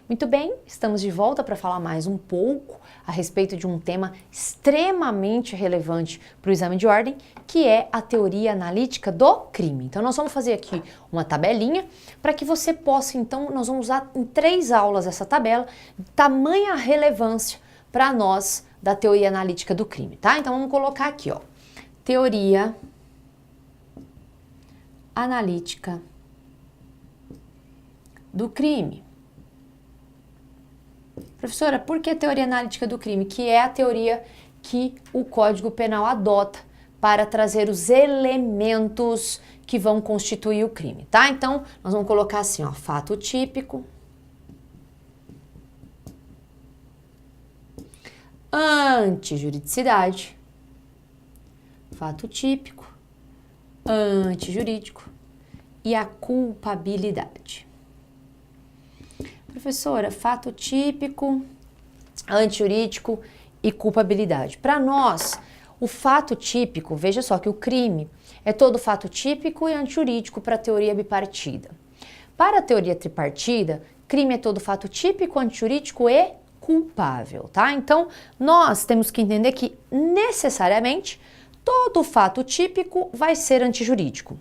Muito bem, estamos de volta para falar mais um pouco a respeito de um tema extremamente relevante para o exame de ordem, que é a teoria analítica do crime. Então nós vamos fazer aqui uma tabelinha para que você possa, então, nós vamos usar em 3 aulas essa tabela, tamanha relevância para nós da teoria analítica do crime, tá? Então vamos colocar aqui, ó, teoria analítica do crime. Professora, por que teoria analítica do crime? Que é a teoria que o Código Penal adota para trazer os elementos que vão constituir o crime, tá? Então, nós vamos colocar assim, ó, fato típico, antijuridicidade, fato típico, antijurídico e a culpabilidade. Professora, fato típico, antijurídico e culpabilidade. Para nós, o fato típico, veja só que o crime é todo fato típico e antijurídico para a teoria bipartida. Para a teoria tripartida, crime é todo fato típico, antijurídico e culpável, tá? Então, nós temos que entender que, necessariamente, todo fato típico vai ser antijurídico.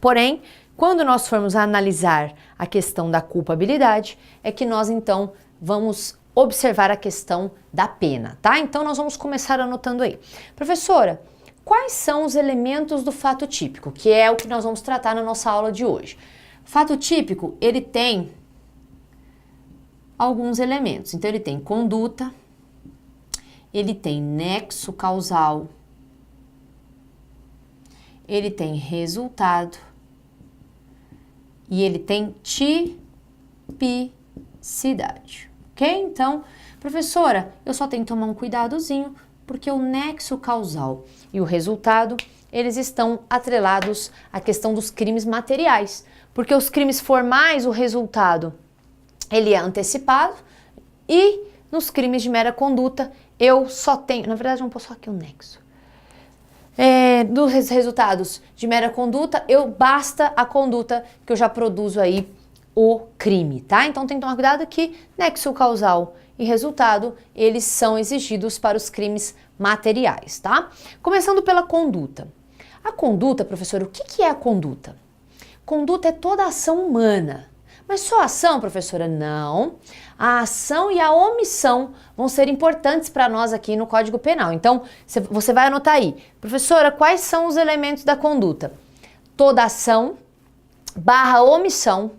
Porém, quando nós formos analisar a questão da culpabilidade, é que nós então vamos observar a questão da pena, tá? Então nós vamos começar anotando aí. Professora, quais são os elementos do fato típico, que é o que nós vamos tratar na nossa aula de hoje? Fato típico, ele tem alguns elementos. Então ele tem conduta, ele tem nexo causal, ele tem resultado, e ele tem tipicidade, ok? Então, professora, eu só tenho que tomar um cuidadozinho, porque o nexo causal e o resultado, eles estão atrelados à questão dos crimes materiais, porque os crimes formais, o resultado, ele é antecipado, e nos crimes de mera conduta, eu só tenho, na verdade, vamos pôr só aqui o nexo. Dos resultados de mera conduta, basta a conduta que eu já produzo aí o crime, tá? Então tem que tomar cuidado que nexo causal e resultado, eles são exigidos para os crimes materiais, tá? Começando pela conduta. A conduta, professor, o que é a conduta? Conduta é toda ação humana. Mas só a ação, professora? Não. A ação e a omissão vão ser importantes para nós aqui no Código Penal. Então, você vai anotar aí. Professora, quais são os elementos da conduta? Toda ação, / omissão,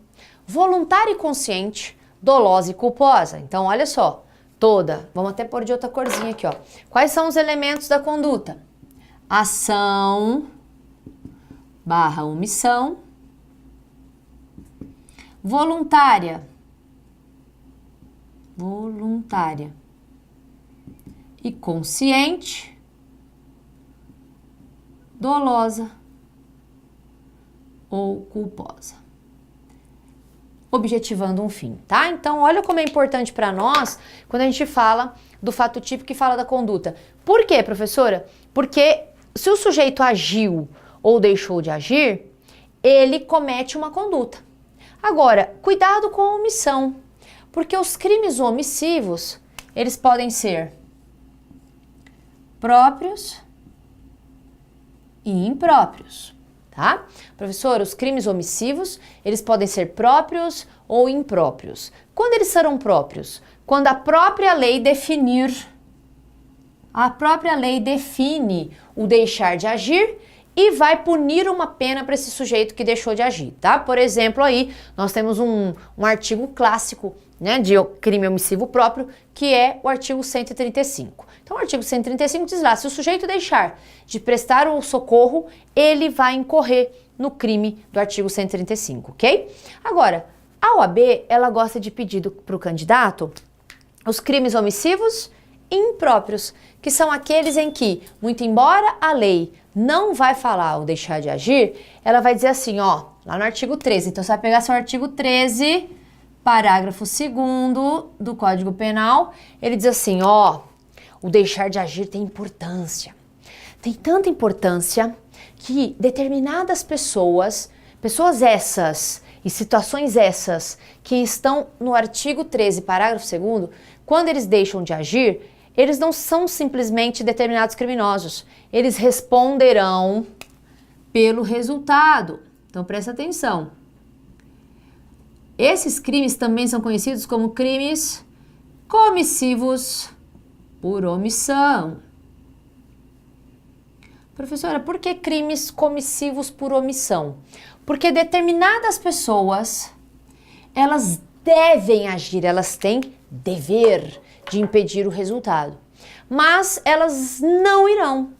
voluntária e consciente, dolosa e culposa. Então, olha só. Toda. Vamos até pôr de outra corzinha aqui, ó. Quais são os elementos da conduta? Ação, / omissão, voluntária e consciente, dolosa ou culposa, objetivando um fim, tá? Então, olha como é importante para nós quando a gente fala do fato típico e fala da conduta. Por quê, professora? Porque se o sujeito agiu ou deixou de agir, ele comete uma conduta. Agora, cuidado com a omissão, porque os crimes omissivos, eles podem ser próprios e impróprios, tá? Professor, os crimes omissivos, eles podem ser próprios ou impróprios. Quando eles serão próprios? Quando a própria lei define o deixar de agir e vai punir uma pena para esse sujeito que deixou de agir, tá? Por exemplo, aí nós temos um artigo clássico, né, de crime omissivo próprio, que é o artigo 135. Então, o artigo 135 diz lá, se o sujeito deixar de prestar o socorro, ele vai incorrer no crime do artigo 135, ok? Agora, a OAB, ela gosta de pedir para o candidato os crimes omissivos e impróprios, que são aqueles em que, muito embora a lei não vai falar o deixar de agir, ela vai dizer assim, ó, lá no artigo 13. Então, você vai pegar seu artigo 13, parágrafo 2º do Código Penal, ele diz assim, ó, o deixar de agir tem importância. Tem tanta importância que determinadas pessoas Pessoas essas e situações essas que estão no artigo 13, parágrafo 2º, quando eles deixam de agir, eles não são simplesmente determinados criminosos. Eles responderão pelo resultado. Então presta atenção. Esses crimes também são conhecidos como crimes comissivos por omissão. Professora, por que crimes comissivos por omissão? Porque determinadas pessoas, elas devem agir, elas têm dever de impedir o resultado, mas elas não irão.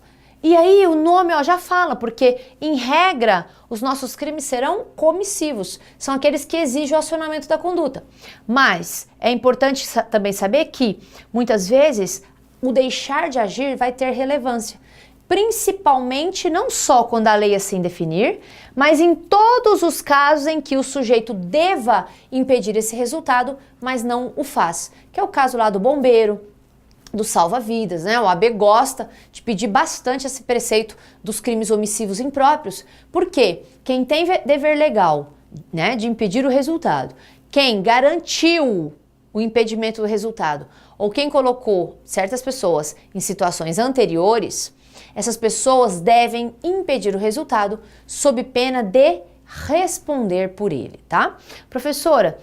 E aí o nome já fala, porque em regra os nossos crimes serão comissivos, são aqueles que exigem o acionamento da conduta. Mas é importante também saber que muitas vezes o deixar de agir vai ter relevância. Principalmente não só quando a lei assim definir, mas em todos os casos em que o sujeito deva impedir esse resultado, mas não o faz. Que é o caso lá do bombeiro, do salva-vidas, né? O AB gosta de pedir bastante esse preceito dos crimes omissivos impróprios, porque quem tem dever legal, né, de impedir o resultado, quem garantiu o impedimento do resultado, ou quem colocou certas pessoas em situações anteriores, essas pessoas devem impedir o resultado sob pena de responder por ele, tá? Professora,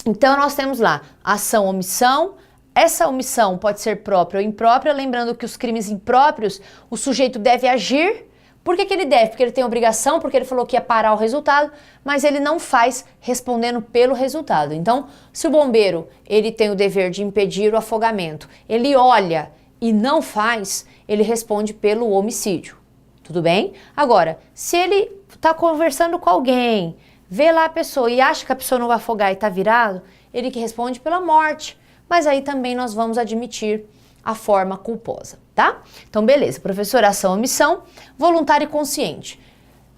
então nós temos lá ação, omissão. Essa omissão pode ser própria ou imprópria, lembrando que os crimes impróprios, o sujeito deve agir. Por que ele deve? Porque ele tem obrigação, porque ele falou que ia parar o resultado, mas ele não faz respondendo pelo resultado. Então, se o bombeiro ele tem o dever de impedir o afogamento, ele olha e não faz, ele responde pelo homicídio. Tudo bem? Agora, se ele está conversando com alguém, vê lá a pessoa e acha que a pessoa não vai afogar e está virado, ele que responde pela morte. Mas aí também nós vamos admitir a forma culposa, tá? Então, beleza. Professor, ação, omissão, voluntário e consciente.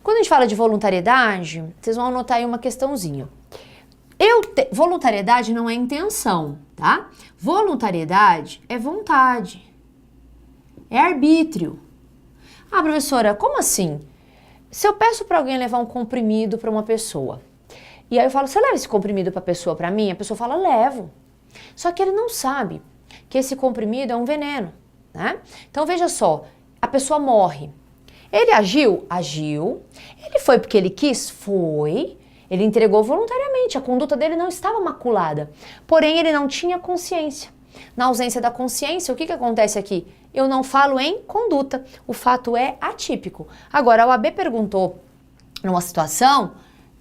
Quando a gente fala de voluntariedade, vocês vão anotar aí uma questãozinha. Voluntariedade não é intenção, tá? Voluntariedade é vontade. É arbítrio. Ah, professora, como assim? Se eu peço para alguém levar um comprimido para uma pessoa, e aí eu falo, você leva esse comprimido para a pessoa, para mim? A pessoa fala, levo. Só que ele não sabe que esse comprimido é um veneno, né? Então veja só, a pessoa morre. Ele agiu? Agiu. Ele foi porque ele quis? Foi. Ele entregou voluntariamente, a conduta dele não estava maculada. Porém, ele não tinha consciência. Na ausência da consciência, o que acontece aqui? Eu não falo em conduta, o fato é atípico. Agora, a OAB perguntou numa situação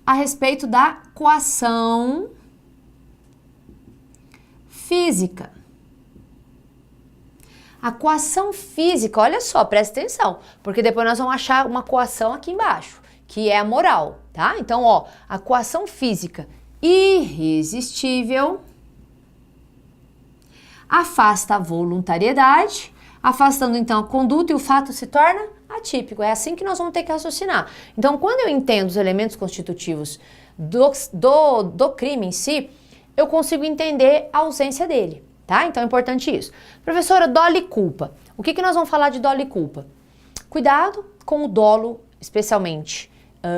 a respeito da coação física. A coação física, olha só, presta atenção, porque depois nós vamos achar uma coação aqui embaixo, que é a moral, tá? Então, ó, a coação física irresistível afasta a voluntariedade, afastando então a conduta e o fato se torna atípico. É assim que nós vamos ter que raciocinar. Então, quando eu entendo os elementos constitutivos do crime em si, eu consigo entender a ausência dele, tá? Então é importante isso. Professora, dolo e culpa. O que nós vamos falar de dolo e culpa? Cuidado com o dolo, especialmente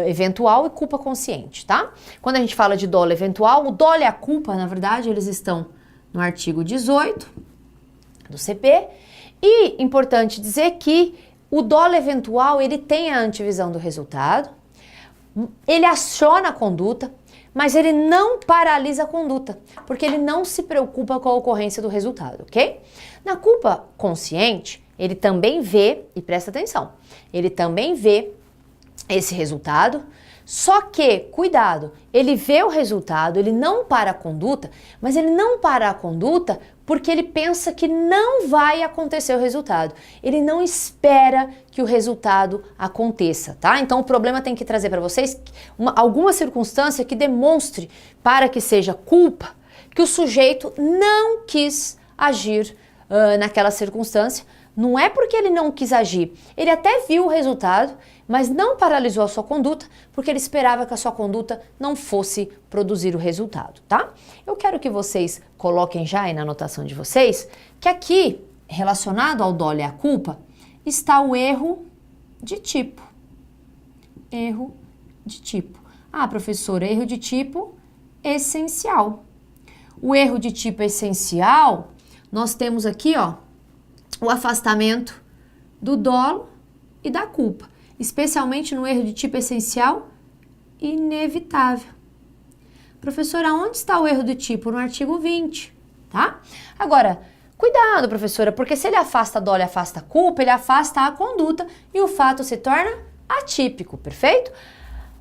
eventual, e culpa consciente, tá? Quando a gente fala de dolo eventual, o dolo e a culpa, na verdade, eles estão no artigo 18 do CP. E importante dizer que o dolo eventual, ele tem a antevisão do resultado, ele aciona a conduta, mas ele não paralisa a conduta, porque ele não se preocupa com a ocorrência do resultado, ok? Na culpa consciente, ele também vê, e presta atenção, ele também vê esse resultado, só que, cuidado, ele vê o resultado, ele não para a conduta, mas ele não para a conduta porque ele pensa que não vai acontecer o resultado. Ele não espera que o resultado aconteça, tá? Então o problema tem que trazer para vocês alguma circunstância que demonstre, para que seja culpa, que o sujeito não quis agir naquela circunstância. Não é porque ele não quis agir, ele até viu o resultado, mas não paralisou a sua conduta, porque ele esperava que a sua conduta não fosse produzir o resultado, tá? Eu quero que vocês coloquem já aí na anotação de vocês, que aqui, relacionado ao dolo e à culpa, está o erro de tipo. Erro de tipo. Ah, professora, erro de tipo essencial. O erro de tipo essencial, nós temos aqui, ó, o afastamento do dolo e da culpa, especialmente no erro de tipo essencial inevitável. Professora, onde está o erro do tipo? No artigo 20, tá? Agora, cuidado, professora, porque se ele afasta dolo e afasta culpa, ele afasta a conduta e o fato se torna atípico, perfeito?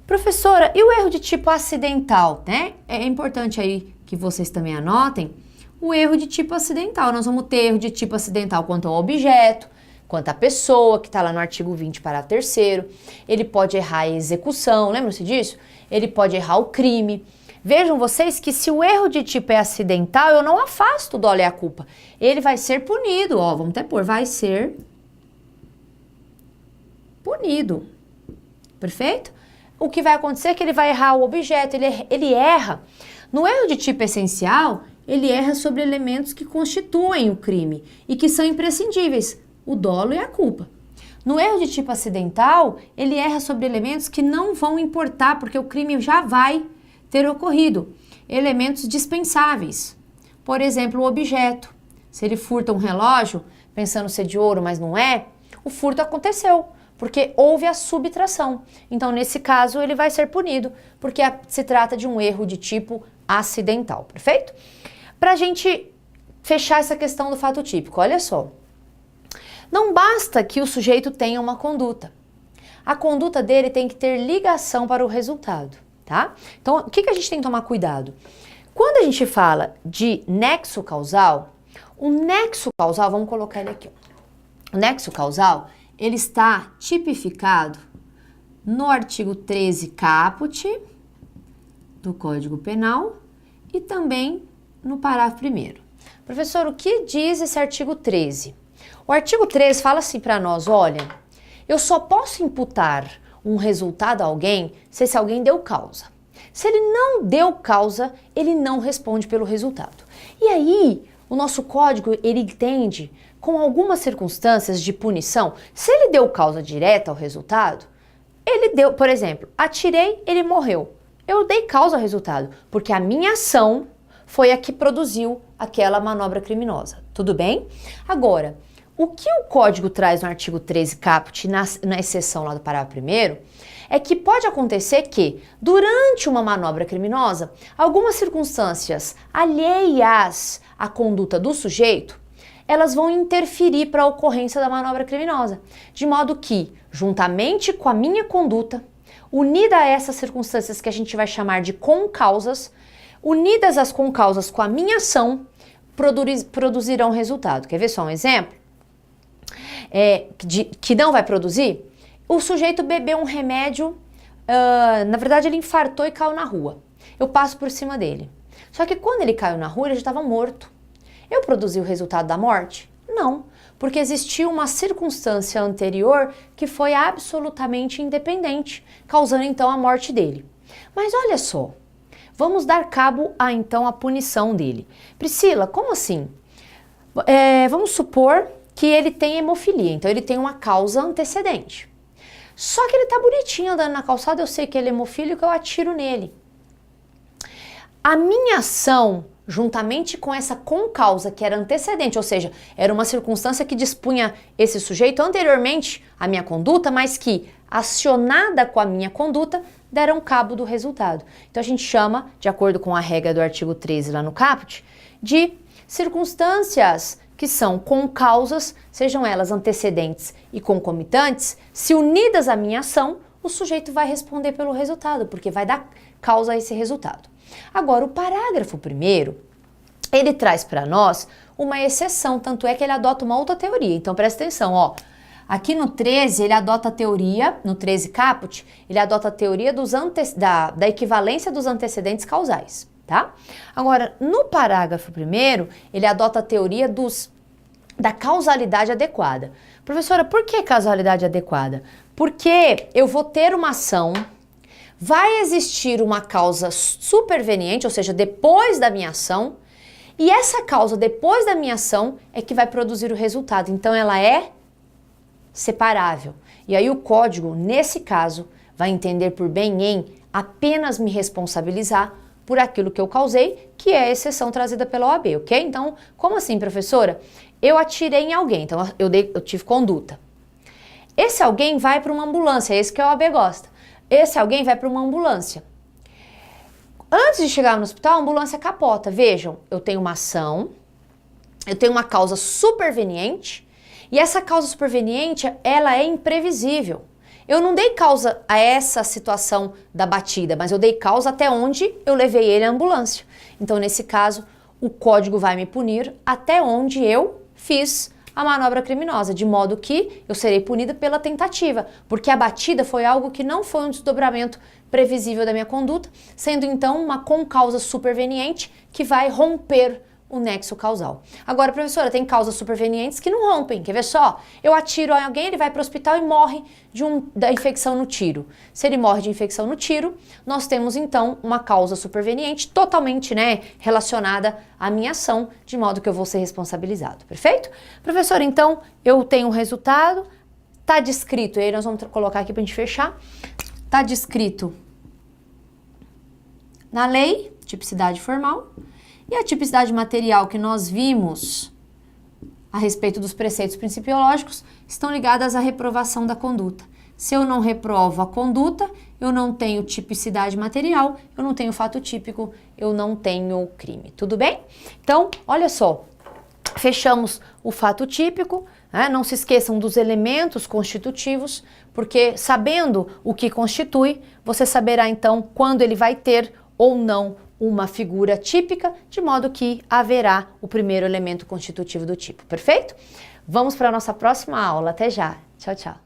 Professora, e o erro de tipo acidental, né? É importante aí que vocês também anotem o erro de tipo acidental. Nós vamos ter erro de tipo acidental quanto ao objeto, quanto à pessoa, que está lá no artigo 20, parágrafo 3º. Ele pode errar a execução, lembram-se disso? Ele pode errar o crime. Vejam vocês que se o erro de tipo é acidental, eu não afasto o dolo e a culpa. Ele vai ser punido, ó, vamos até pôr, vai ser punido. Perfeito? O que vai acontecer é que ele vai errar o objeto, ele erra. No erro de tipo essencial, ele erra sobre elementos que constituem o crime e que são imprescindíveis, o dolo e a culpa. No erro de tipo acidental, ele erra sobre elementos que não vão importar, porque o crime já vai ter ocorrido. Elementos dispensáveis. Por exemplo, o objeto. Se ele furta um relógio, pensando ser de ouro, mas não é, o furto aconteceu, porque houve a subtração. Então, nesse caso, ele vai ser punido, porque se trata de um erro de tipo acidental, perfeito? Para a gente fechar essa questão do fato típico, olha só. Não basta que o sujeito tenha uma conduta. A conduta dele tem que ter ligação para o resultado, tá? Então, o que a gente tem que tomar cuidado? Quando a gente fala de nexo causal, o nexo causal, vamos colocar ele aqui, ó. O nexo causal, ele está tipificado no artigo 13 caput do Código Penal e também no parágrafo 1º. Professor, o que diz esse artigo 13? O artigo 13 fala assim para nós, olha, eu só posso imputar um resultado a alguém se esse alguém deu causa. Se ele não deu causa, ele não responde pelo resultado. E aí, o nosso código, ele entende com algumas circunstâncias de punição, se ele deu causa direta ao resultado, ele deu, por exemplo, atirei, ele morreu. Eu dei causa ao resultado, porque a minha ação foi a que produziu aquela manobra criminosa. Tudo bem? Agora, o que o código traz no artigo 13 caput, na exceção lá do parágrafo 1º, é que pode acontecer que, durante uma manobra criminosa, algumas circunstâncias alheias à conduta do sujeito, elas vão interferir para a ocorrência da manobra criminosa, de modo que, juntamente com a minha conduta, unida a essas circunstâncias que a gente vai chamar de concausas, unidas as concausas com a minha ação, produzirão resultado. Quer ver só um exemplo? Que não vai produzir? O sujeito bebeu um remédio, na verdade ele infartou e caiu na rua. Eu passo por cima dele. Só que quando ele caiu na rua, ele já estava morto. Eu produzi o resultado da morte? Não, porque existiu uma circunstância anterior que foi absolutamente independente, causando então a morte dele. Mas olha só, vamos dar cabo então à punição dele. Priscila, como assim? Vamos supor que ele tem hemofilia, então ele tem uma causa antecedente. Só que ele tá bonitinho andando na calçada, eu sei que ele é hemofílico, eu atiro nele. A minha ação, juntamente com essa concausa que era antecedente, ou seja, era uma circunstância que dispunha esse sujeito anteriormente à minha conduta, mas que, acionada com a minha conduta, deram cabo do resultado. Então a gente chama, de acordo com a regra do artigo 13 lá no caput, de circunstâncias que são concausas, sejam elas antecedentes e concomitantes, se unidas à minha ação, o sujeito vai responder pelo resultado, porque vai dar causa a esse resultado. Agora, o parágrafo 1º, ele traz para nós uma exceção, tanto é que ele adota uma outra teoria. Então, presta atenção, ó. Aqui no 13, ele adota a teoria, no 13 caput, ele adota a teoria da equivalência dos antecedentes causais, tá? Agora, no parágrafo 1º, ele adota a teoria da causalidade adequada. Professora, por que causalidade adequada? Porque eu vou ter uma ação, vai existir uma causa superveniente, ou seja, depois da minha ação, e essa causa depois da minha ação é que vai produzir o resultado. Então, ela é separável. E aí o código, nesse caso, vai entender por bem em apenas me responsabilizar por aquilo que eu causei, que é a exceção trazida pela OAB, ok? Então, como assim, professora? Eu atirei em alguém, então eu tive conduta. Esse alguém vai para uma ambulância, é esse que a OAB gosta. Esse alguém vai para uma ambulância. Antes de chegar no hospital, a ambulância capota. Vejam, eu tenho uma ação, eu tenho uma causa superveniente, e essa causa superveniente, ela é imprevisível. Eu não dei causa a essa situação da batida, mas eu dei causa até onde eu levei ele à ambulância. Então, nesse caso, o código vai me punir até onde eu fiz a manobra criminosa, de modo que eu serei punida pela tentativa, porque a batida foi algo que não foi um desdobramento previsível da minha conduta, sendo então uma concausa superveniente que vai romper o nexo causal. Agora, professora, tem causas supervenientes que não rompem. Quer ver só? Eu atiro em alguém, ele vai para o hospital e morre da infecção no tiro. Se ele morre de infecção no tiro, nós temos então uma causa superveniente totalmente, relacionada à minha ação, de modo que eu vou ser responsabilizado. Perfeito? Professora, então, eu tenho um resultado, está descrito, e aí nós vamos colocar aqui para a gente fechar, está descrito na lei, tipicidade formal. E a tipicidade material que nós vimos a respeito dos preceitos principiológicos estão ligadas à reprovação da conduta. Se eu não reprovo a conduta, eu não tenho tipicidade material, eu não tenho fato típico, eu não tenho crime. Tudo bem? Então, olha só, fechamos o fato típico, não se esqueçam dos elementos constitutivos, porque sabendo o que constitui, você saberá então quando ele vai ter ou não uma figura típica, de modo que haverá o primeiro elemento constitutivo do tipo. Perfeito? Vamos para a nossa próxima aula. Até já. Tchau, tchau.